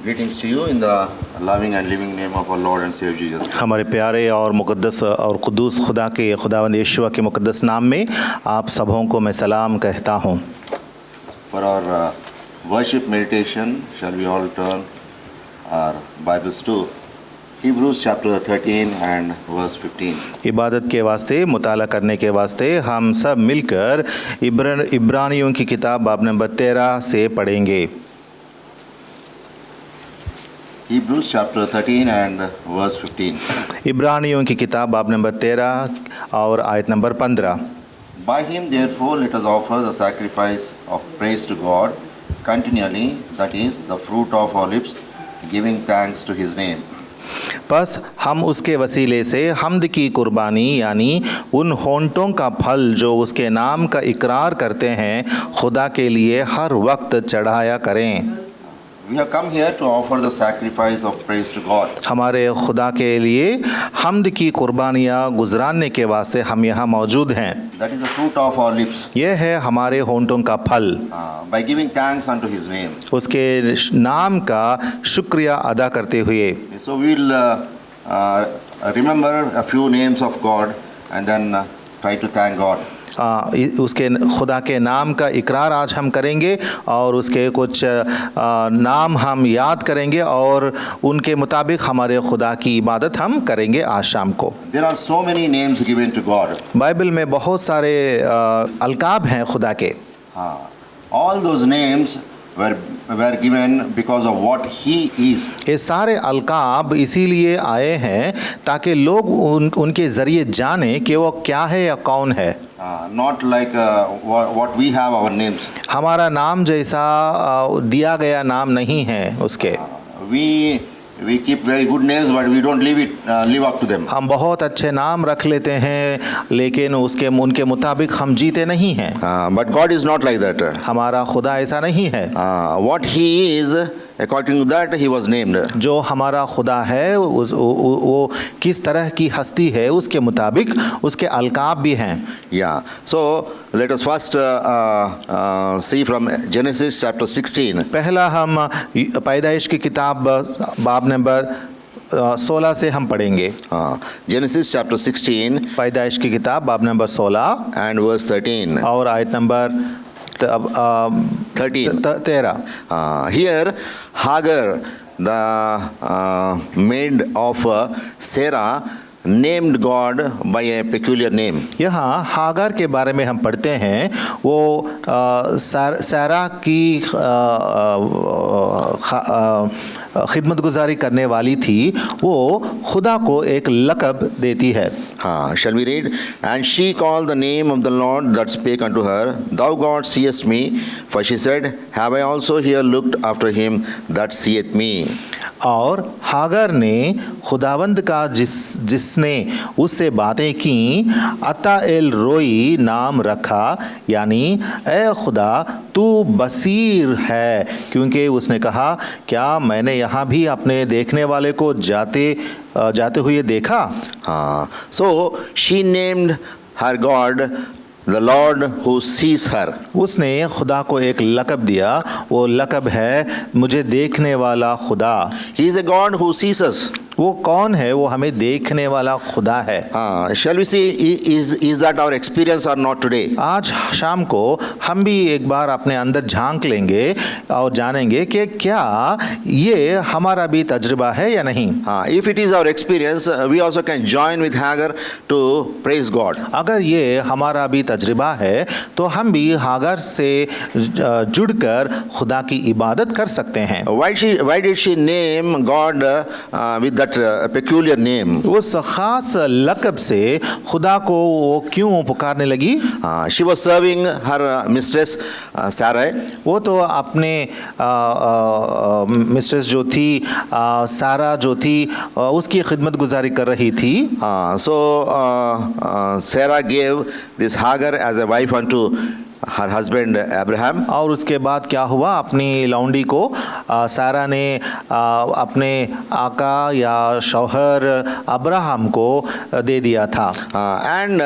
Greetings to you in the loving and living name of our Lord and Savior Jesus Christ. हमारे प्यारे और मुक़द्दस और क़ुद्दूस खुदा के खुदावंद यीशु के मुक़द्दस नाम में आप सबों को मैं सलाम कहता हूँ। For our worship meditation, shall we all turn our Bibles to Hebrews chapter 13 and verse 15. इबादत के वास्ते मुताला करने के वास्ते हम सब मिलकर इब्रानियों की किताब बाब नंबर 13 से पढ़ेंगे। Hebrews chapter 13 and verse 15. इब्रानियों की किताब बाब नंबर 13 और आयत number 15। By him therefore let us offer the sacrifice of praise to God continually, that is the fruit of our lips, giving thanks to his name. बस हम उसके वसीले से हम्द की कुर्बानी यानी उन होंठों का फल जो उसके नाम का इकरार करते हैं खुदा के लिए हर वक्त चढ़ाया करें। We have come here to offer the sacrifice of praise to God. हमारे खुदा के लिए हम्द की कुर्बानियाँ गुजराने के वास्ते हम यहाँ मौजूद हैं। That is the fruit of our lips. यह है हमारे होंठों का फल। By giving thanks unto his name. उसके नाम का शुक्रिया अदा करते हुए। So we will remember a few names of God and then try to thank God. उसके खुदा के नाम का इकरार आज हम करेंगे और उसके कुछ नाम हम याद करेंगे और उनके मुताबिक हमारे खुदा की इबादत हम करेंगे आज शाम को। There are so many names given to God. Bible में बहुत सारे अलकाब हैं खुदा के। All those names were given because of what he is. ये सारे अलकाब इसीलिए आए हैं ताकि लोग उनके ज़रिए जाने कि वो क्या है या कौन है। Not like what we have our names. हमारा नाम जैसा दिया गया नाम नहीं है उसके। We keep very good names but we don't live up to them. हम बहुत अच्छे नाम रख लेते हैं लेकिन उनके मुताबिक हम जीते नहीं हैं। But God is not like that. हमारा खुदा ऐसा नहीं है। What he is, according to that he was named. जो हमारा खुदा है वो किस तरह की हस्ती है उसके मुताबिक उसके अलकाब भी हैं। Yeah. So let us first see from Genesis chapter 16. पहला हम पैदाइश की किताब बाब नंबर 16 से हम पढ़ेंगे। Genesis chapter 16. पैदाइश की किताब बाब नंबर 16 and verse 13. और आयत number 13। Here Hagar, the maid of Sarah, named God by a peculiar name. यहाँ हागर के बारे में हम पढ़ते हैं वो सारा की खिदमत गुजारी करने वाली थी, वो खुदा को एक लक़ब देती है। Shall we read? And she called the name of the Lord that spake unto her, Thou God seest me. For she said, Have I also here looked after him that seeth me? और हागर ने खुदावंद का जिसने उससे बातें की अता L रोई नाम रखा, यानी ए खुदा तू बसीर है, क्योंकि उसने कहा क्या मैंने यहाँ भी अपने देखने वाले को जाते हुए देखा। So she named her God the Lord who sees her. उसने खुदा को एक लक़ब दिया, वो लक़ब है मुझे देखने वाला खुदा। He is a God who sees us. वो कौन है? वो हमें देखने वाला खुदा है। Shall we see is that our experience or not today? आज शाम को हम भी एक बार अपने अंदर झांक लेंगे और जानेंगे कि क्या ये हमारा भी तजुर्बा है या नहीं। If it is our experience, we also can join with Hagar to praise God. अगर ये हमारा भी तजुर्बा है तो हम भी हागर से जुड़कर खुदा की इबादत कर सकते हैं। Why did she name God with that peculiar name? उस खास लक़ब से खुदा को वो क्यों पुकारने लगी? She was serving her mistress Sarai. वो तो अपने मिस्ट्रेस जो थी सारा जो थी उसकी खिदमत गुजारी कर रही थी। So Sarah gave this Hagar as a wife unto her husband Abraham. और उसके बाद क्या हुआ, अपनी लौंडी को सारा ने अपने आका या शौहर अब्राहम को दे दिया था। And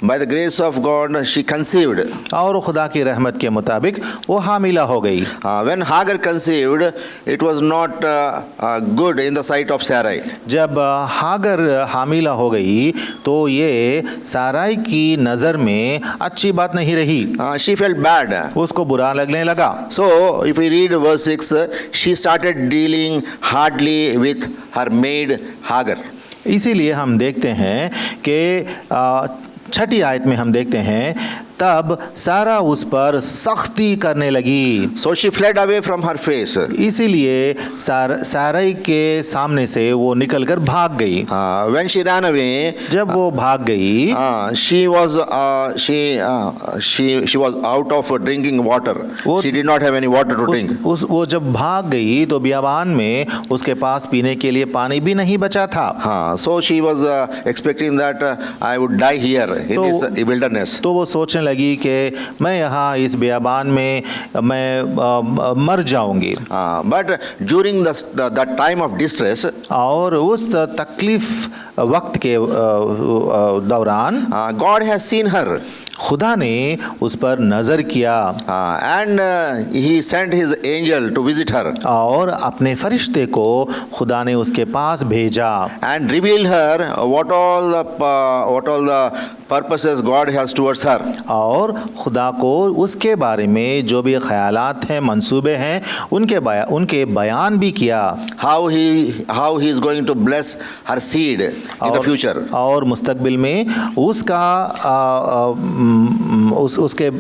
by the grace of God, she conceived. और खुदा की रहमत के मुताबिक वो हामिला हो गई। When Hagar conceived, it was not good in the sight of Sarai. जब हागर हामिला हो गई तो ये साराई की नज़र में अच्छी बात नहीं रही, She felt bad. उसको बुरा लगने लगा। So, if we read verse 6, she started dealing hardly with her maid Hagar. इसीलिए हम देखते हैं कि छठी आयत में हम देखते हैं तब सारा उस पर सख्ती करने लगी। So she fled away from her face. इसीलिए साराई के सामने से वो निकलकर भाग गई। When she ran away, जब वो भाग गई she was out of drinking water. She did not have any water to drink. वो जब भाग गई तो बियाबान में उसके पास पीने के लिए पानी भी नहीं बचा था। So she was expecting that I would die here in this wilderness. तो वो सोचने लगी कि मैं यहाँ इस बियाबान में मैं मर जाऊंगी। But during that time of distress, और उस तकलीफ वक्त के दौरान God has seen her. खुदा ने उस पर नजर किया and he sent his angel to visit her. और अपने फरिश्ते को खुदा ने उसके पास भेजा And revealed her what all the purposes God has towards her. और खुदा को उसके बारे में जो भी ख्यालात हैं, मंसूबे हैं, उनके बयान भी किया। How he is going to bless her seed in the future. और मुस्तकबिल में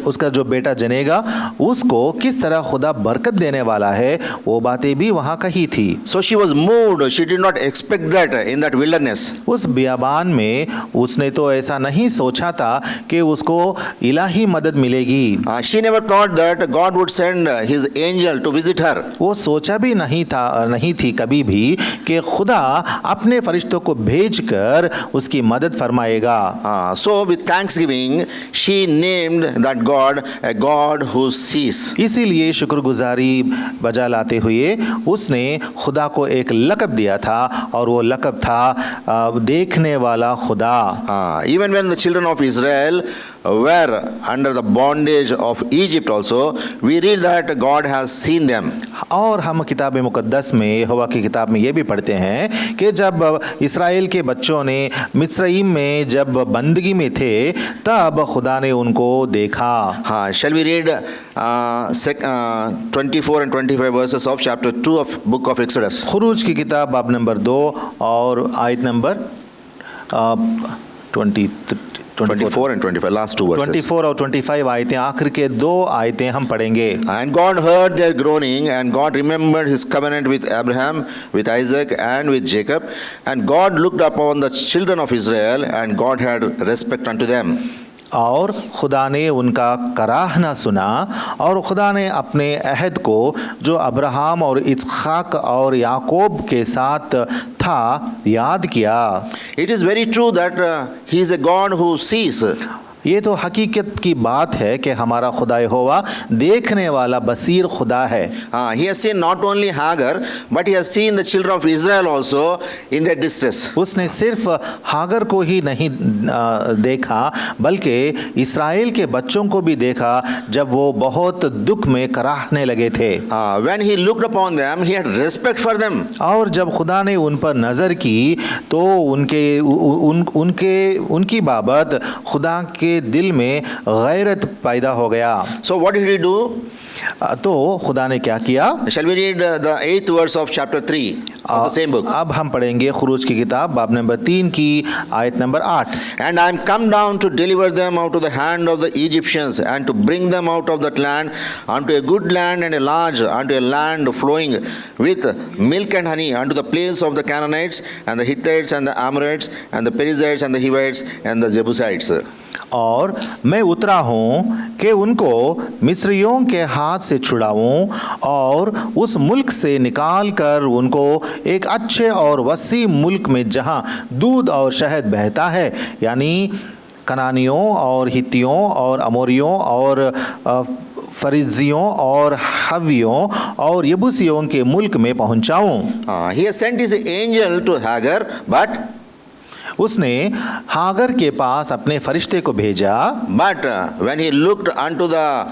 उसका जो बेटा जनेगा उसको किस तरह खुदा बरकत देने वाला है, वो बातें भी वहाँ कही थी। So she was moved. She did not expect that in that wilderness. उस बियाबान में उसने तो ऐसा नहीं सोचा था कि उसको इलाही मदद मिलेगी। She never thought that God would send his angel to visit her. वो सोचा भी नहीं थी कभी भी कि खुदा अपने फरिश्तों को भेजकर उसकी मदद फरमाएगा। So with thanksgiving, she named that God a God who sees. इसीलिए शुक्रगुजारी बजा लाते हुए उसने खुदा को एक लक़ब दिया था और वो लक़ब था देखने वाला खुदा। Even when the children of Israel were under the bondage of Egypt also, we read that God has seen them. और हम किताब मुक़द्दस में यहोवा की किताब में ये भी पढ़ते हैं कि जब इस्राएल के बच्चों ने मिस्रईम में जब बंदगी में थे तब खुदा ने उनको देखा। Shall we read 24 and 25 verses of chapter 2 of book of Exodus? खुरूज की किताब बाब नंबर 2 और आयत number 24 and 25, last two verses. 24 और 25 आयतें, आखिर के 2 आयतें हम पढ़ेंगे। And God heard their groaning, and God remembered his covenant with Abraham, with Isaac, and with Jacob. And God looked upon the children of Israel, and God had respect unto them. और खुदा ने उनका कराहना सुना और खुदा ने अपने अहद को जो अब्राहम और इसहाक और याकूब के साथ था याद किया। It is very true that he is a God who sees. ये तो हकीकत की बात है कि हमारा खुदा यहोवा देखने वाला बसीर खुदा है। He has seen not only Hagar, but he has seen the children of Israel also in their distress. उसने सिर्फ हागर को ही नहीं देखा बल्कि इस्राएल के बच्चों को भी देखा जब वो बहुत दुख में कराहने लगे थे। When he looked upon them, he had respect for them. और जब खुदा ने उन पर नज़र की तो उनकी बाबत खुदा के दिल में गैरत पैदा हो गया। So what did he do? तो खुदा ने क्या किया? Shall we read the 8th verse of chapter 3 of the same book? अब हम पढ़ेंगे खुरूज की किताब बाब नंबर 3 की आयत number 8। And I am come down to deliver them out of the hand of the Egyptians, and to bring them out of that land unto a good land and a large, unto a land flowing with milk and honey, unto the place of the Canaanites and the Hittites and the Amorites and the Perizzites and the Hivites and the Jebusites. और मैं उतरा हूँ कि उनको मिस्रियों के हाथ से छुड़ाऊँ और उस मुल्क से निकाल कर उनको एक अच्छे और वसी मुल्क में जहाँ दूध और शहद बहता है, यानी कनानियों और हित्तियों और अमोरियों और फरिजियों और हवियों और यबूसियों के मुल्क में पहुंचाऊं। He has sent his angel to Hagar, but उसने हागर के पास अपने फरिश्ते को भेजा, when he looked unto the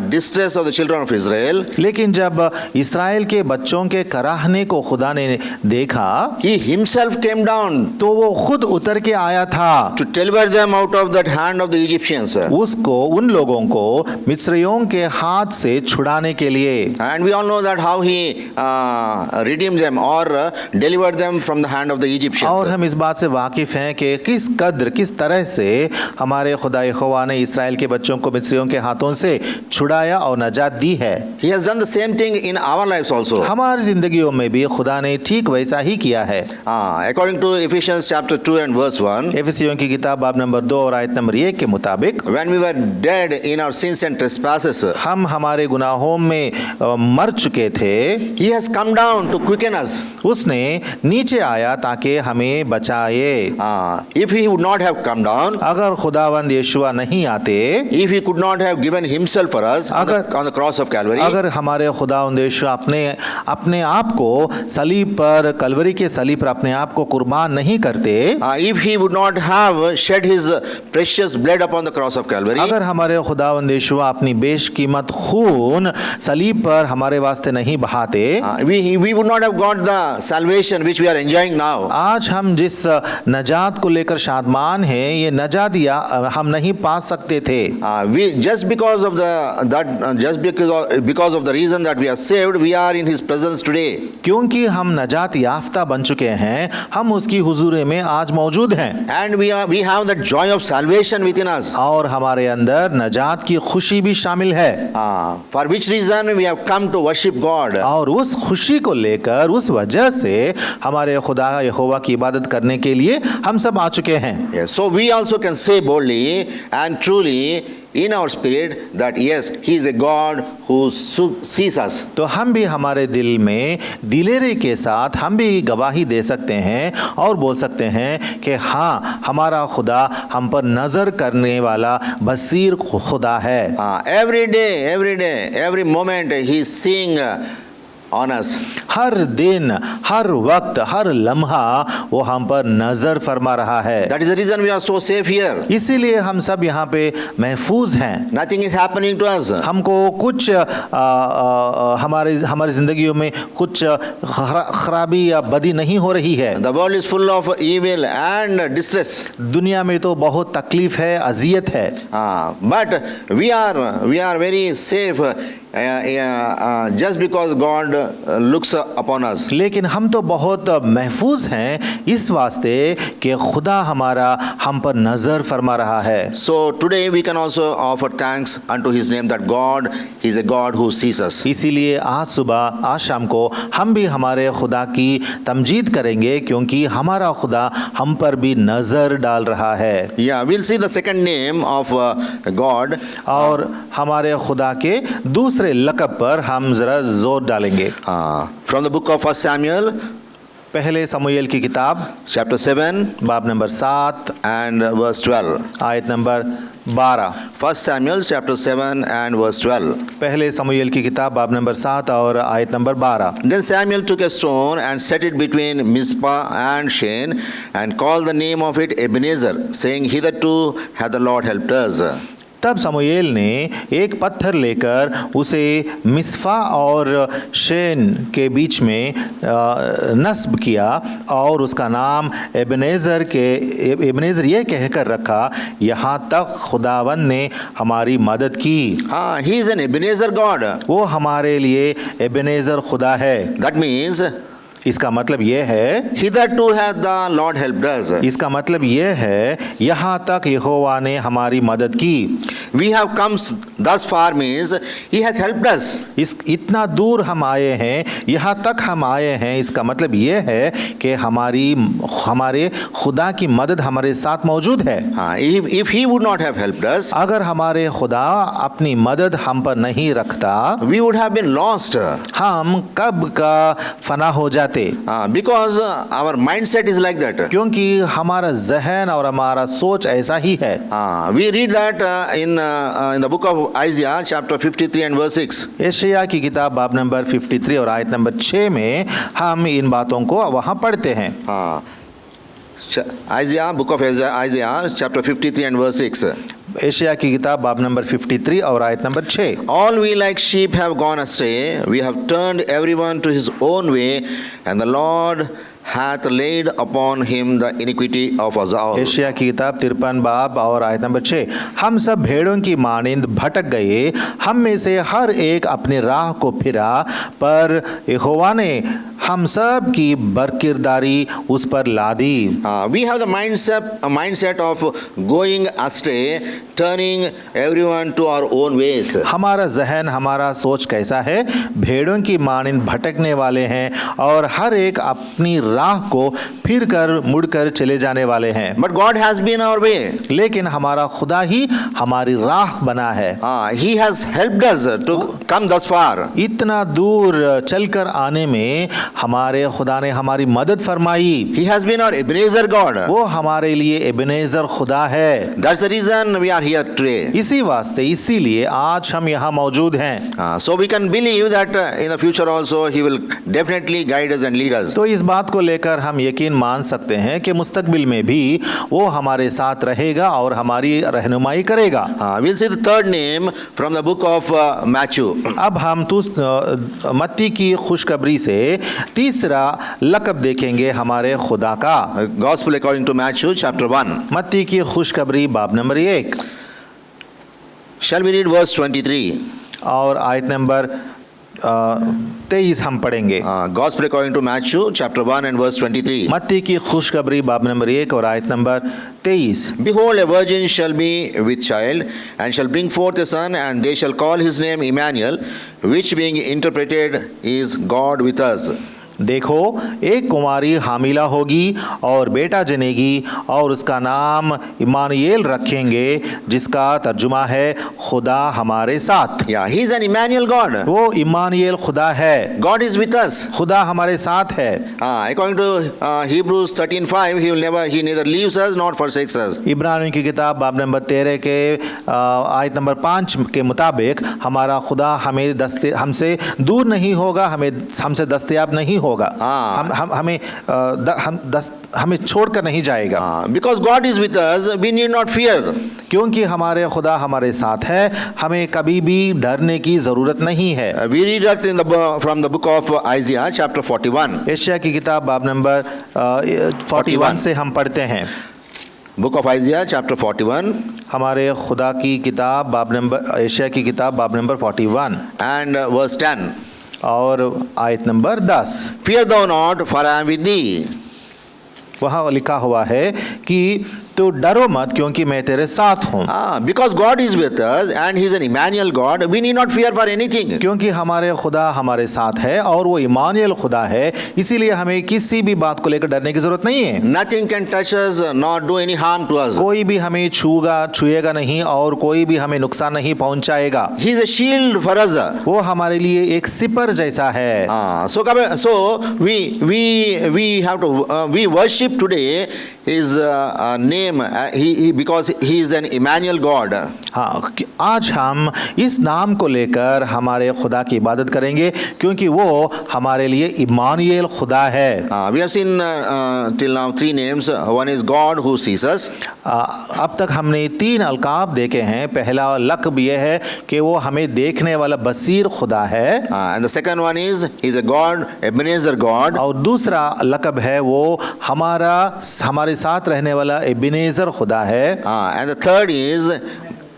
distress of the children of Israel, लेकिन जब इस्राएल के बच्चों के कराहने को खुदा ने देखा, he himself came down तो वो खुद उतर के आया था to deliver them out of that hand of the Egyptians. उसको, उन लोगों को मिस्रियों के हाथ से छुड़ाने के लिए। And we all know that how he redeemed them or delivered them from the hand of the Egyptians. और हम इस बात से वाकिफ हैं कि किस कद्र, किस तरह से हमारे खुदा यहोवा ने इस्राएल के बच्चों को मिस्रियों के हाथों से छुड़ाया और नजात दी है। He has done the same thing in our lives also. हमारी जिंदगियों में भी खुदा ने ठीक वैसा ही किया है। According to Ephesians chapter 2 and verse 1, एफिसियों की किताब बाब नंबर 2 और आयत नंबर 1 के मुताबिक, when we were dead in our sins and trespasses, हम हमारे गुनाहों में मर चुके थे, he has come down to quicken us. उसने नीचे आया ताकि हमें बचाए। If he would not have come down, अगर खुदावंद यीशुआ नहीं आते, if he could not have given himself for us on the cross of Calvary, अगर हमारे खुदावंद यीशुआ अपने आप को सलीब पर, कलवरी के सलीब पर अपने आप को कुर्बान नहीं करते, if he would not have shed his precious blood upon the cross of Calvary, अगर हमारे खुदावंद यीशुआ अपनी बेशकीमत खून सलीब पर हमारे वास्ते नहीं बहाते, we would not have got the salvation which we are enjoying now. आज हम जिस नजात को लेकर शादमान हैं, ये नजात या हम नहीं पा सकते थे। We just because of the reason that we are saved, we are in his presence today. क्योंकि हम नजात याफ्ता बन चुके हैं, हम उसकी हुजूर में आज मौजूद हैं। And we have that joy of salvation within us. और हमारे अंदर नजात की खुशी भी शामिल है। For which reason we have come to worship God. और उस खुशी को लेकर, उस वजह से हमारे खुदा यहोवा की इबादत करने के लिए हम सब आ चुके हैं। Yes, so we also can say boldly and truly in our spirit that yes, he is a God who sees us. तो हम भी हमारे दिल में दिलेरी के साथ हम भी गवाही दे सकते हैं और बोल सकते हैं कि हाँ, हमारा खुदा हम पर नजर करने वाला बसीर खुदा है। Every day, every moment he is seeing on us. हर दिन, हर वक्त, हर लम्हा वो हम पर नजर फरमा रहा है। That is the reason we are so safe here. इसीलिए हम सब यहाँ पे महफूज हैं। Nothing is happening to us. हमको कुछ हमारी जिंदगियों में कुछ खराबी या बदी नहीं हो रही है। The world is full of evil and distress. दुनिया में तो बहुत तकलीफ है, अजियत है। But we are very safe. Just because God looks upon us. लेकिन हम तो बहुत महफूज हैं इस वास्ते कि खुदा हमारा हम पर नजर फरमा रहा है। So today we can also offer thanks unto his name that God is a God who sees us. इसीलिए आज सुबह, आज शाम को हम भी हमारे खुदा की तमजीद करेंगे क्योंकि हमारा खुदा हम पर भी नजर डाल रहा है। Yeah, we'll see the second name of God. और हमारे खुदा के दूसरे लक़ब पर हम जरा जोर डालेंगे। From the book of 1 Samuel, पहले समूएल की किताब chapter 7 बाब नंबर 7 and verse 12. आयत number 12। 1 Samuel chapter 7 and verse 12. पहले समूएल की किताब बाब नंबर 7 और आयत number 12। Then Samuel took a stone and set it between Mizpah and Shen and called the name of it Ebenezer, saying, hitherto hath the Lord helped us. तब समूएल ने एक पत्थर लेकर उसे मिस्फा और शेन के बीच में नस्ब किया और उसका नाम एबेनेज़र ये कहकर रखा, यहाँ तक खुदावंद ने हमारी मदद की। He is an Ebenezer God. वो हमारे लिए एबेनेज़र खुदा है। That means इसका मतलब ये है, hitherto hath the Lord helped us. इसका मतलब ये है यहाँ तक यहोवा ने हमारी मदद की। We have come thus far means he hath helped us. इस इतना दूर हम आए हैं, यहाँ तक हम आए हैं, इसका मतलब ये है कि हमारे खुदा की मदद हमारे साथ मौजूद है। If he would not have helped us, अगर हमारे खुदा अपनी मदद हम पर नहीं रखता, we would have been lost. हम कब का फना हो जाते। Because our mindset is like that. क्योंकि हमारा जहन और हमारा सोच ऐसा ही है। We read that in the book of Isaiah, chapter 53 and verse 6. यशायाह की किताब बाब नंबर 53 और आयत नंबर 6 में हम इन बातों को वहाँ पढ़ते हैं। Isaiah, book of Isaiah, chapter 53 and verse 6. यशायाह की किताब बाब नंबर 53 और आयत number 6। All we like sheep have gone astray, we have turned everyone to his own way, and the Lord hath laid upon him the iniquity of us all. यशायाह की किताब 53 बाब और आयत नंबर 6। हम सब भेड़ों की मानिंद भटक गए, हम में से हर एक अपने राह को फिरा, पर यहोवा ने हम सब की बरकिरदारी उस पर ला दी। We have the mindset of going astray, turning everyone to our own ways. हमारा जहन, हमारा सोच कैसा है? भेड़ों की मानिंद भटकने वाले हैं और हर एक अपनी राह को फिर कर मुड़कर चले जाने वाले हैं। But God has been our way. लेकिन हमारा खुदा ही हमारी राह बना है। He has helped us to come thus far. इतना दूर चलकर आने में हमारे खुदा ने हमारी मदद फरमाई। He has been our Ebenezer God. वो हमारे लिए एबेनेजर खुदा है। That's the reason we are here today. इसी वास्ते, इसीलिए आज हम यहाँ मौजूद हैं। So we can believe that in the future also He will definitely guide us and lead us. तो इस बात को लेकर हम यकीन मान सकते हैं कि मुस्तकबिल में भी वो हमारे साथ रहेगा और हमारी रहनुमाई करेगा। We'll see the third name from the book of Matthew. अब हम मत्ती की खुशखबरी से तीसरा लक़ब देखेंगे हमारे खुदा का। Gospel according to Matthew, chapter 1. मत्ती की खुशखबरी बाब number 1। Shall we read verse 23? और आयत नंबर 23 हम पढ़ेंगे। Gospel according to Matthew, chapter 1 and verse 23. मत्ती की खुशखबरी बाब नंबर 1 और आयत number 23। Behold, a virgin shall be with child, and shall bring forth a son, and they shall call his name Emmanuel, which being interpreted is God with us. देखो, एक कुंवारी हामिला होगी और बेटा जनेगी और उसका नाम इमानुएल रखेंगे, जिसका तर्जुमा है खुदा हमारे साथ। Yeah, he is an Emmanuel God. वो इमानुएल खुदा है। God is with us. खुदा हमारे साथ है। According to Hebrews 13:5, he neither leaves us nor forsakes us. इब्रानियों की किताब बाब नंबर 13 के आयत नंबर 5 के मुताबिक हमारा खुदा हमसे दूर नहीं होगा, हमसे दस्तयाब नहीं होगा, हमें छोड़कर नहीं जाएगा। Because God is with us, we need not fear. क्योंकि हमारे खुदा हमारे साथ है, हमें कभी भी डरने की जरूरत नहीं है। We read that from the book of Isaiah, chapter 41. यशायाह की किताब बाब नंबर 41 से हम पढ़ते हैं। Book of Isaiah, chapter 41. हमारे खुदा की किताब बाब नंबर यशायाह की किताब बाब नंबर 41 and verse 10. और आयत number 10। Fear thou not, for I am with thee. वहाँ लिखा हुआ है कि तो डरो मत, क्योंकि मैं तेरे साथ हूँ। Because God is with us and He is an Emmanuel God, we need not fear for anything. क्योंकि हमारे खुदा हमारे साथ है और वो इमानुएल खुदा है, इसीलिए हमें किसी भी बात को लेकर डरने की जरूरत नहीं है। Nothing can touch us nor do any harm to us. कोई भी हमें छुएगा नहीं और कोई भी हमें नुकसान नहीं पहुंचाएगा। He is a shield for us. वो हमारे लिए एक सिपर जैसा है। So we have to we worship today His name, because He is an Emmanuel God. हाँ, आज हम इस नाम को लेकर हमारे खुदा की इबादत करेंगे, क्योंकि वो हमारे लिए इमानुएल खुदा है। We have seen till now 3 names. One is God who sees us. अब तक हमने 3 अलकाब देखे हैं। पहला लक़ब यह है कि वो हमें देखने वाला बसीर खुदा है। And the second one is He is a God, Ebenezer God. और दूसरा लक़ब है वो हमारे साथ रहने वाला एबेनेजर खुदा है। And the third is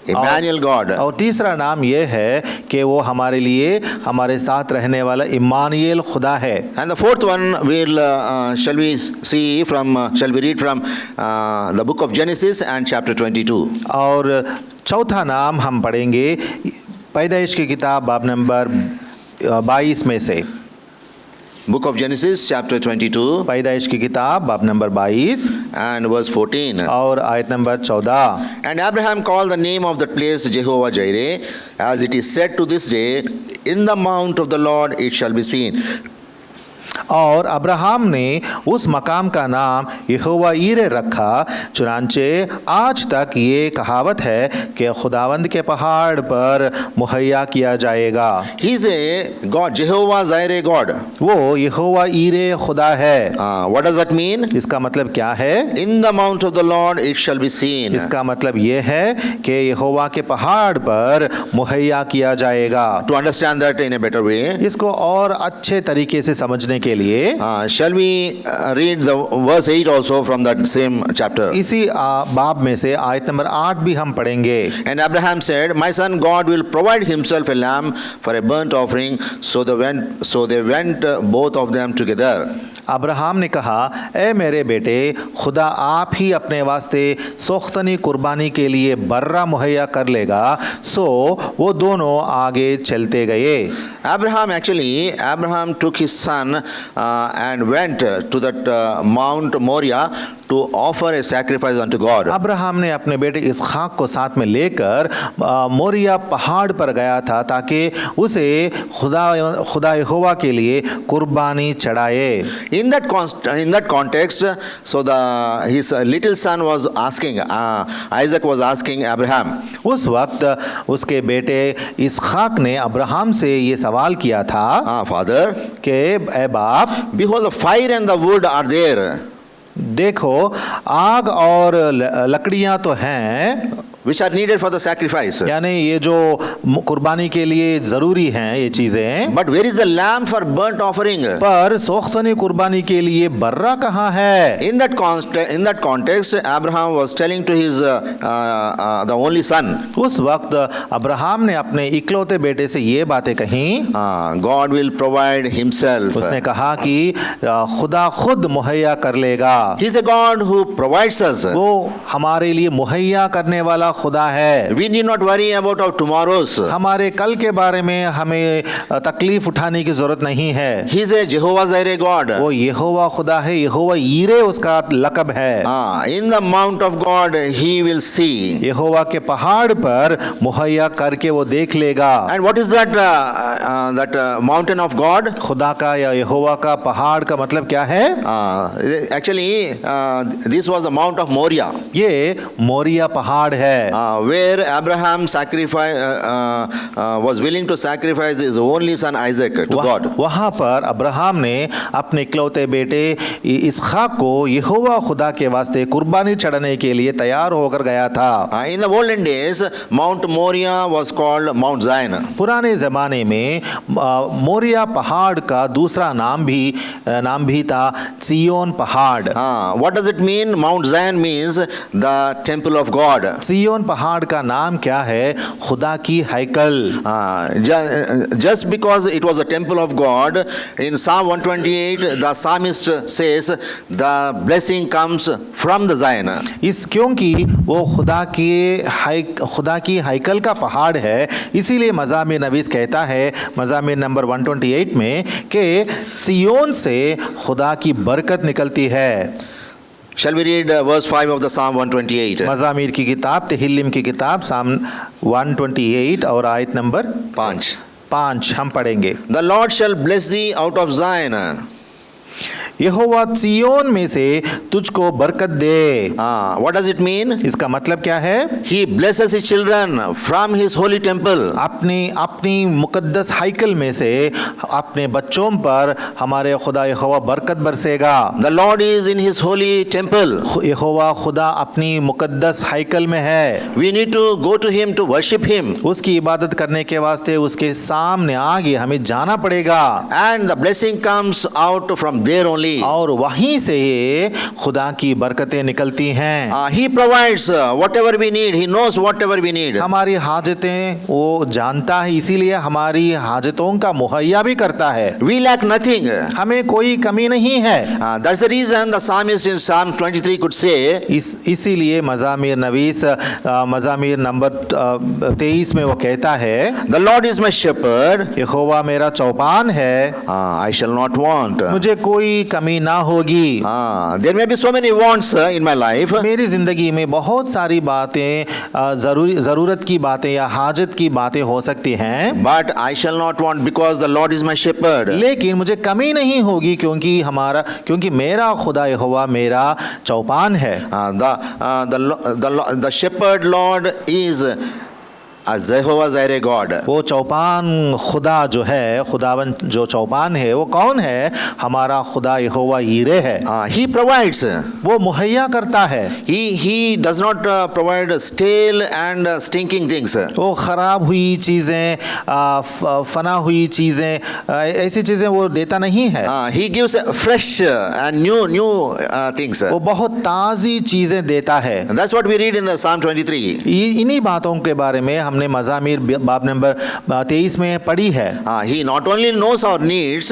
Emmanuel God. और तीसरा नाम यह है कि वो हमारे लिए हमारे साथ रहने वाला इमानुएल खुदा है। And the fourth one shall we read from the book of Genesis and chapter 22. और चौथा नाम हम पढ़ेंगे पैदाइश की किताब बाब नंबर 22 में से। Book of Genesis, chapter 22 पैदाइश की किताब बाब नंबर 22 and verse 14. और आयत number 14। And Abraham called the name of that place Jehovah Jireh, as it is said to this day, in the mount of the Lord it shall be seen. और Abraham ने उस मकाम का नाम यहोवा ईरे रखा, चुनांचे आज तक ये कहावत है कि खुदावंद के पहाड़ पर मुहैया किया जाएगा। He is a God, Jehovah Jireh God. वो यहोवा ईरे खुदा है। What does that mean? इसका मतलब क्या है? In the mount of the Lord it shall be seen. इसका मतलब ये है कि यहोवा के पहाड़ पर मुहैया किया जाएगा। To understand that in a better way, इसको और अच्छे तरीके से समझने के लिए shall we read the verse 8 also from that same chapter? इसी बाब में से आयत नंबर 8 भी हम पढ़ेंगे। And Abraham said, my son God will provide himself a lamb for a burnt offering. So they went both of them together. Abraham ने कहा, ए मेरे बेटे, खुदा आप ही अपने वास्ते सोख्तनी कुर्बानी के लिए बर्रा मुहैया कर लेगा। सो वो दोनों आगे चलते गए। Abraham took his son and went to that Mount Moriah to offer a sacrifice unto God. Abraham ने अपने बेटे इसहाक को साथ में लेकर मोरिया पहाड़ पर गया था ताकि उसे खुदा यहोवा के लिए कुर्बानी चढ़ाए। In that context, so his little son was asking, Isaac was asking Abraham. उस वक्त उसके बेटे इसहाक ने अब्राहम से ये सवाल किया था, Father, कि ए बाप, behold, the fire and the wood are there, देखो आग और लकड़ियां तो हैं, which are needed for the sacrifice. यानी ये जो कुर्बानी के लिए जरूरी हैं ये चीजें, But where is the lamb for burnt offering? पर सोख्तनी कुर्बानी के लिए बर्रा कहाँ है? In that context, Abraham was telling to his the only son. उस वक्त अब्राहम ने अपने इकलौते बेटे से ये बातें कहीं। God will provide himself. उसने कहा कि खुदा खुद मुहैया कर लेगा। He is a God who provides us. वो हमारे लिए मुहैया करने वाला खुदा है। We need not worry about our tomorrows. हमारे कल के बारे में हमें तकलीफ उठाने की जरूरत नहीं है। He is a Jehovah Jireh God. वो यहोवा खुदा है, यहोवा ईरे उसका लक़ब है। In the mount of God he will see. यहोवा के पहाड़ पर मुहैया करके वो देख लेगा। And what is that mountain of God? खुदा का या यहोवा का पहाड़ का मतलब क्या है? Actually, this was the Mount of Moriah. ये मोरिया पहाड़ है। Where Abraham was willing to sacrifice his only son Isaac to God. वहाँ पर अब्राहम ने अपने इकलौते बेटे इसहाक को यहोवा खुदा के वास्ते कुर्बानी चढ़ाने के लिए तैयार होकर गया था। In the olden days, Mount Moriah was called Mount Zion. पुराने ज़माने में मोरिया पहाड़ का दूसरा नाम भी था सियोन पहाड़। What does it mean? Mount Zion means the temple of God. सियोन पहाड़ का नाम क्या है? खुदा की हैकल। Just because it was a temple of God, in Psalm 128 the psalmist says the blessing comes from the Zion. क्योंकि वो खुदा की हैकल का पहाड़ है, इसीलिए मज़ामिर नवीस कहता है मज़ामिर नंबर 128 में कि सियोन से खुदा की बरकत निकलती है। Shall we read verse 5 of the Psalm 128? मज़ामिर की किताब तेहिल्लिम की किताब साम 128 और आयत नंबर 5 हम पढ़ेंगे। The Lord shall bless thee out of Zion. यहोवा सियोन में से तुझको बरकत दे। What does it mean? इसका मतलब क्या है? He blesses his children from his holy temple. अपनी मुकद्दस हैकल में से अपने बच्चों पर हमारे खुदा यहोवा बरकत बरसेगा। The Lord is in his holy temple. यहोवा खुदा अपनी मुकद्दस हैकल में है। We need to go to him to worship him. उसकी इबादत करने के वास्ते उसके सामने आगे हमें जाना पड़ेगा। And the blessing comes out from there only. only. और वहीं से ये खुदा की बरकतें निकलती हैं। He provides whatever we need. He knows whatever we need. हमारी हाजतें वो जानता है, इसीलिए हमारी हाजतों का मुहैया भी करता है। We lack nothing. हमें कोई कमी नहीं है। That's the reason the psalmist in Psalm 23 could say, इसीलिए मज़ामीर नवीस मज़ामीर नंबर 23 में वो कहता है, The Lord is my shepherd. यहोवा मेरा चौपान है, I shall not want. मुझे कोई कमी ना होगी। There may be so many wants in my life. मेरी ज़िंदगी में बहुत सारी बातें ज़रूरत की बातें या हाजत की बातें हो सकती हैं, But I shall not want because the Lord is my shepherd. लेकिन मुझे कमी नहीं होगी क्योंकि मेरा खुदा यहोवा मेरा चौपान है। The shepherd Lord is Jehovah Jireh God. वो चौपान खुदा जो है, खुदावन जो चौपान है वो कौन है? हमारा खुदा यहोवा यीरे है। He provides. वो मुहैया करता है। He does not provide stale and stinking things. वो खराब हुई चीज़ें, फना हुई चीज़ें, ऐसी चीज़ें वो देता नहीं है। He gives fresh and new things. वो बहुत ताज़ी चीज़ें देता है। That's what we read in the Psalm 23. इन्हीं बातों के बारे में हमने मज़ामीर बाब नंबर 23 में पढ़ी है। He not only knows our needs,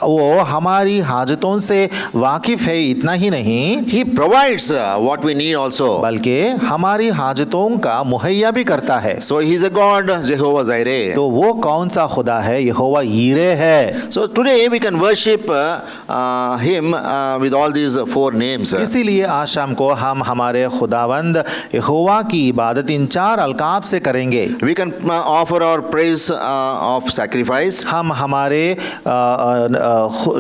वो हमारी हाजतों से वाकिफ है, इतना ही नहीं, He provides what we need also. बल्कि हमारी हाजतों का मुहैया भी करता है। So He is a God, Jehovah Jireh. तो वो कौन सा खुदा है? यहोवा यीरे है। So today we can worship Him with all these 4 names. इसीलिए आज शाम को हम हमारे खुदावंद यहोवा की इबादत इन 4 अलकाब से करेंगे। We can offer our praise of sacrifice. हम हमारे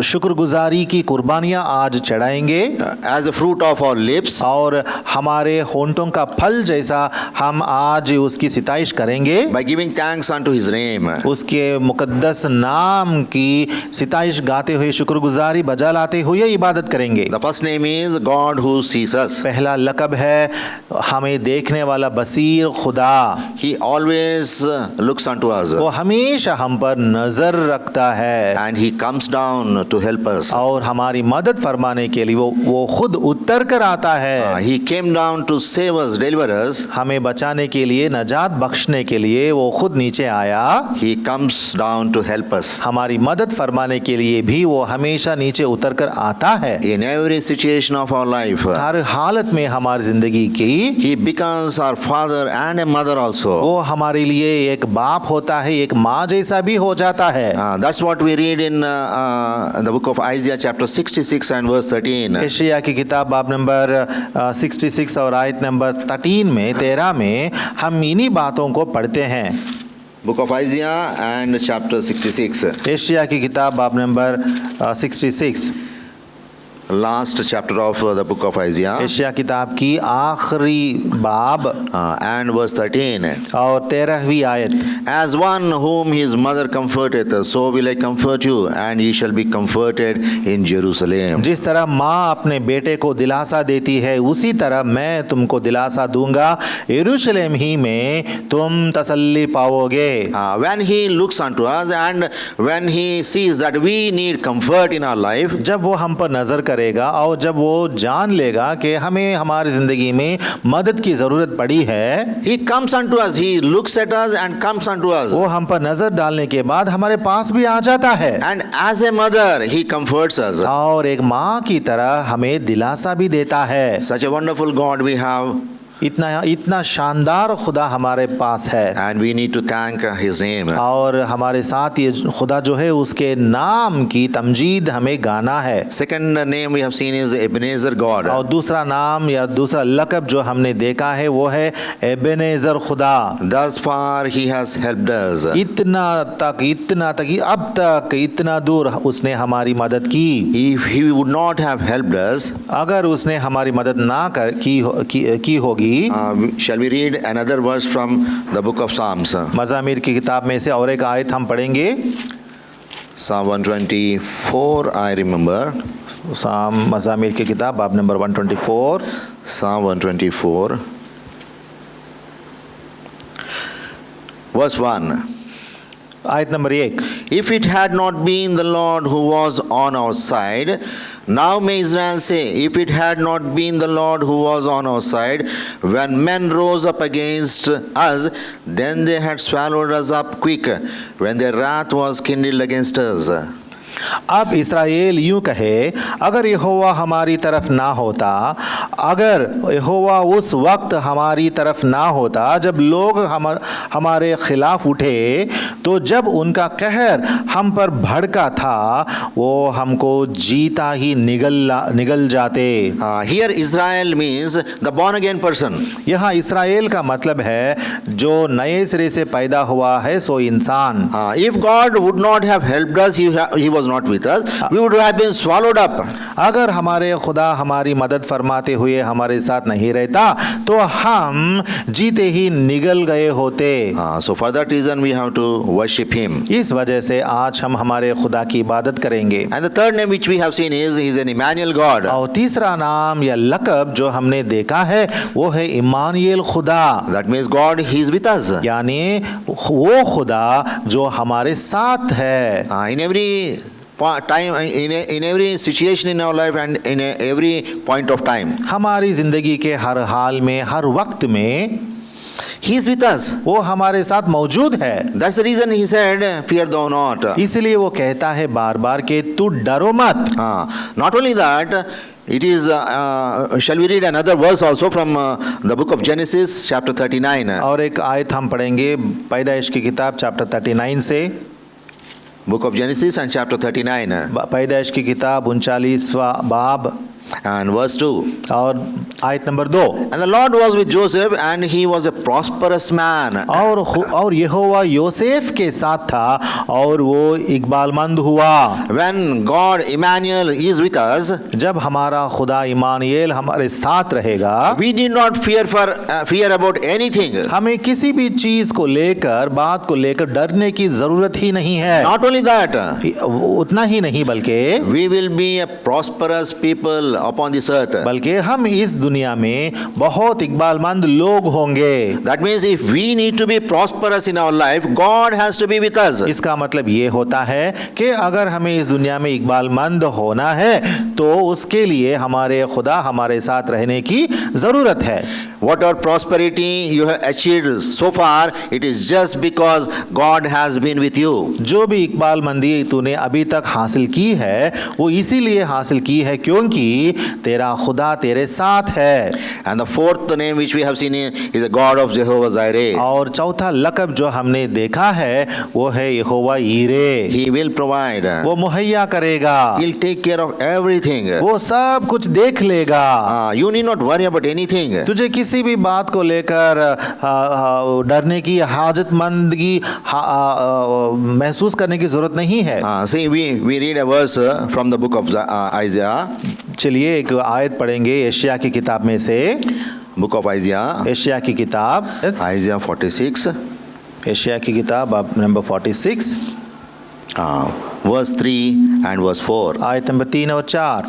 शुक्रगुजारी की कुर्बानियाँ आज चढ़ाएंगे As a fruit of our lips. और हमारे होंठों का फल जैसा हम आज उसकी सिताइश करेंगे। By giving thanks unto His name. उसके मुकद्दस नाम की सिताइश गाते हुए, शुक्रगुजारी बजा लाते हुए इबादत करेंगे। The first name is God who sees us. पहला लक़ब है हमें देखने वाला बसीर खुदा। He always looks unto us. वो हमेशा हम पर नजर रखता है And He comes down to help us. और हमारी मदद फरमाने के लिए वो खुद उतर कर आता है। He came down to save us, deliver us. हमें बचाने के लिए, नजात बख्शने के लिए वो खुद नीचे आया। He comes down to help us. हमारी मदद फरमाने के लिए भी वो हमेशा नीचे उतर कर आता है। In every situation of our life, हर हालत में हमारी जिंदगी की He becomes our father and a mother also. वो हमारे लिए एक बाप होता है, एक माँ जैसा भी हो जाता है। That's what we read in the book of Isaiah chapter 66 and verse 13. यशायाह की किताब बाब नंबर 66 और आयत नंबर 13 में हम इन्हीं बातों को पढ़ते हैं। Book of Isaiah and chapter 66. यशायाह की किताब बाब number 66, Last chapter of the book of Isaiah यशायाह किताब की आखिरी बाब and verse 13. और 13वीं आयत। As one whom his mother comforteth, so will I comfort you, and ye shall be comforted in Jerusalem. जिस तरह माँ अपने बेटे को दिलासा देती है, उसी तरह मैं तुमको दिलासा दूंगा, यरूशलेम ही में तुम तसल्ली पाओगे। When He looks unto us and when He sees that we need comfort in our life, जब वो हम पर नजर करेगा और जब वो जान लेगा कि हमें हमारी जिंदगी में मदद की जरूरत पड़ी है, He comes unto us. He looks at us and comes unto us. वो हम पर नजर डालने के बाद हमारे पास भी आ जाता है And as a mother, He comforts us. और एक माँ की तरह हमें दिलासा भी देता है। Such a wonderful God we have, इतना शानदार खुदा हमारे पास है and we need to thank His name. और हमारे साथ ये खुदा जो है उसके नाम की तमजीद हमें गाना है। Second name we have seen is Ebenezer God. और दूसरा नाम या दूसरा लक़ब जो हमने देखा है वो है एबेनेज़र खुदा। Thus far He has helped us. इतना तक अब तक इतना दूर उसने हमारी मदद की। If He would not have helped us, अगर उसने हमारी मदद ना की होगी, shall we read another verse from the book of Psalms? मज़ामीर की किताब में से और एक आयत हम पढ़ेंगे। Psalm 124, I remember. मज़ामीर की किताब बाब नंबर 124, Psalm 124, verse 1. आयत number 1। If it had not been the Lord who was on our side, Now may Israel say, if it had not been the Lord who was on our side, when men rose up against us, then they had swallowed us up quick, when their wrath was kindled against us. अब इस्राएल यूं कहे, अगर यहोवा हमारी तरफ ना होता, अगर यहोवा उस वक्त हमारी तरफ ना होता जब लोग हमारे खिलाफ उठे, तो जब उनका कहर हम पर भड़का था वो हमको जीता ही निगल जाते। Here Israel means the born again person. यहाँ इस्राएल का मतलब है जो नए सिरे से पैदा हुआ है सो इंसान। If God would not have helped us, he was not with us, we would have been swallowed up. अगर हमारे खुदा हमारी मदद फरमाते हुए हमारे साथ नहीं रहता तो हम जीते ही निगल गए होते। So for that reason we have to worship him. इस वजह से आज हम हमारे खुदा की इबादत करेंगे। And the third name which we have seen is he is an Emmanuel God. और तीसरा नाम या लक़ब जो हमने देखा है वो है इम्मानुएल खुदा। That means God, he is with us. यानी वो खुदा जो हमारे साथ है। In every time, in every situation in our life and in every point of time. हमारी जिंदगी के हर हाल में, हर वक्त में He is with us. वो हमारे साथ मौजूद है। That's the reason he said, fear thou not. इसलिए वो कहता है बार बार कि तू डरो मत। Not only that, it is, shall we read another verse also from the book of Genesis, chapter 39. और एक आयत हम पढ़ेंगे पैदाइश की किताब चैप्टर 39 से। Book of Genesis and chapter 39. पैदाइश की किताब 39वां बाब And verse 2. और आयत number 2। And the Lord was with Joseph, and he was a prosperous man. और यहोवा योसेफ के साथ था और वो इकबालमंद हुआ। When God Emmanuel is with us, जब हमारा खुदा इमानुएल हमारे साथ रहेगा, we need not fear about anything. हमें किसी भी चीज को लेकर, बात को लेकर डरने की जरूरत ही नहीं है। Not only that, उतना ही नहीं बल्कि we will be a prosperous people upon this earth. बल्कि हम इस दुनिया में बहुत इकबालमंद लोग होंगे। That means if we need to be prosperous in our life, God has to be with us. इसका मतलब ये होता है कि अगर हमें इस दुनिया में इकबालमंद होना है तो उसके लिए हमारे खुदा हमारे साथ रहने की जरूरत है। Whatever prosperity you have achieved so far, it is just because God has been with you. जो भी इकबालमंदी तूने अभी तक हासिल की है वो इसीलिए हासिल की है क्योंकि तेरा खुदा तेरे साथ है। And the fourth name which we have seen is the God of Jehovah Jireh. और चौथा लक़ब जो हमने देखा है वो है यहोवा यीरे। He will provide. वो मुहैया करेगा। He'll take care of everything. वो सब कुछ देख लेगा। You need not worry about anything. तुझे किसी भी बात को लेकर डरने की, हाजतमंदगी महसूस करने की जरूरत नहीं है। See, we read a verse from the book of Isaiah. चलिए एक आयत पढ़ेंगे यशायाह की किताब में से। Book of Isaiah. यशायाह की किताब Isaiah 46. यशायाह की किताब नंबर 46 verse 3 and verse 4. आयत नंबर 3 और 4।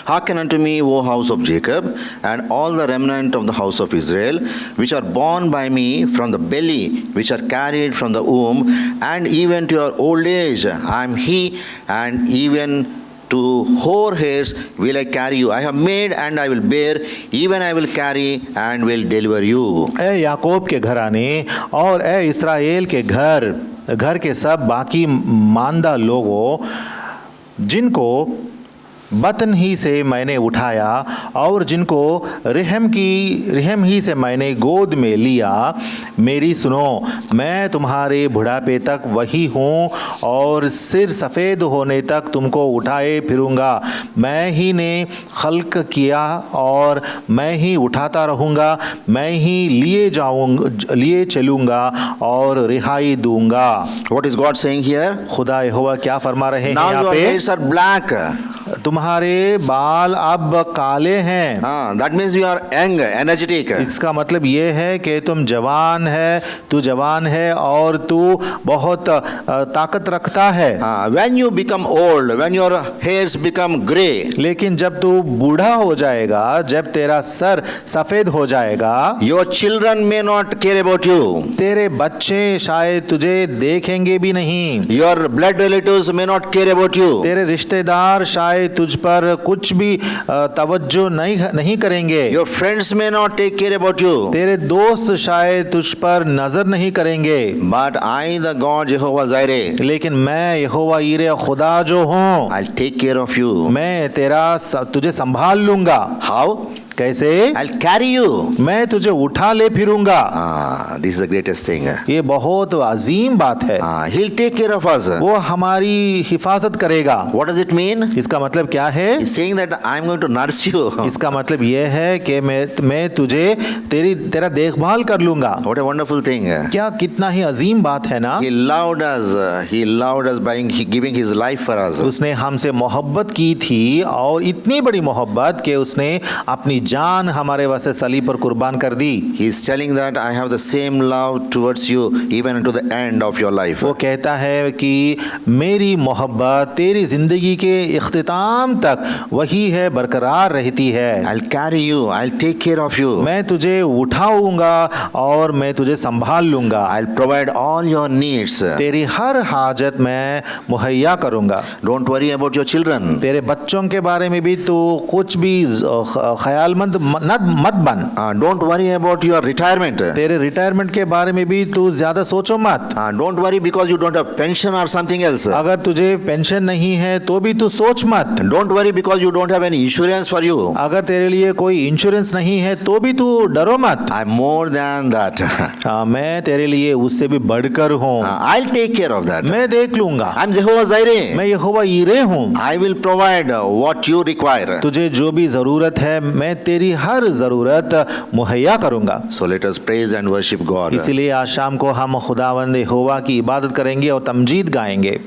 Hearken unto me, O house of Jacob, and all the remnant of the house of Israel, which are born by me from the belly, which are carried from the womb, and even to your old age I am he, and even to hoar hairs will I carry you. I have made and I will bear, even I will carry and will deliver you. ए याकूब के घराने और ए इस्राएल के घर के सब बाकी मांदा लोगों, जिनको बतन ही से मैंने उठाया और जिनको रहम ही से मैंने गोद में लिया, मेरी सुनो, मैं तुम्हारे बुढ़ापे तक वही हूँ और सिर सफ़ेद होने तक तुमको उठाए फिरूँगा। मैं ही ने खल्क किया और मैं ही उठाता रहूँगा, मैं ही लिए चलूँगा और रिहाई दूँगा। What is God saying here? खुदा यहोवा क्या फरमा रहे हैं Now यहाँ your पे? hairs are black. तुम्हारे बाल अब काले हैं। That means you are young, energetic. इसका मतलब ये है कि तुम जवान है, तू जवान है और तू बहुत ताकत रखता है। When you become old, when your hairs become grey, लेकिन जब तू बूढ़ा हो जाएगा, जब तेरा सर सफेद हो जाएगा, your children may not care about you. तेरे बच्चे शायद तुझे देखेंगे भी नहीं। Your blood relatives may not care about you. तेरे रिश्तेदार शायद शायद तुझ पर कुछ भी तवज्जो नहीं करेंगे। Your friends may not take care about you. तेरे दोस्त शायद तुझ पर नजर नहीं करेंगे, But I, the God Jehovah Jireh, लेकिन मैं यहोवा यीरे खुदा जो हूँ, I'll take care of you. मैं तुझे संभाल लूंगा। How? कैसे? I'll carry you. मैं तुझे उठा ले फिरूंगा। This is the greatest thing. ये बहुत अजीम बात है। He'll take care of us. वो हमारी हिफाजत करेगा। What does it mean? इसका मतलब क्या है? He's saying that I'm going to nurse you. इसका मतलब ये है कि मैं तुझे तेरा देखभाल कर लूंगा। What a wonderful thing. क्या कितना ही अजीम बात है ना। He loved us by giving his life for us. उसने हमसे मोहब्बत की थी और इतनी बड़ी मोहब्बत कि उसने अपनी जान हमारे वास्ते सलीब पर कुर्बान कर दी। He is telling that I have the same love towards you even unto the end of your life. वो कहता है कि मेरी मोहब्बत तेरी जिंदगी के इख्तिताम तक वही है, बरकरार रहती है। I'll carry you. I'll take care of you. मैं तुझे उठाऊंगा और मैं तुझे संभाल लूंगा। I'll provide all your needs. तेरी हर हाजत मैं मुहैया करूंगा। Don't worry about your children. तेरे बच्चों के बारे में भी तू कुछ भी ख्यालमंद मत बन। Don't worry about your retirement. तेरे रिटायरमेंट के बारे में भी तू ज्यादा सोचो मत। Don't worry because you don't have pension or something else. अगर तुझे पेंशन नहीं है तो भी तू सोच मत। Don't worry because you don't have any insurance for you. अगर तेरे लिए कोई इंश्योरेंस नहीं है तो भी तू डरो मत। I'm more than that. मैं तेरे लिए उससे भी बढ़कर हूँ। I'll take care of that. मैं देख लूंगा। I'm Jehovah Jireh. मैं यहोवा यीरे हूँ। I will provide what you require. तुझे जो भी जरूरत है मैं तेरी हर जरूरत मुहैया करूंगा। So let us praise and worship God. इसीलिए आज शाम को हम खुदावंद यहोवा की इबादत करेंगे और तमजीद गाएंगे।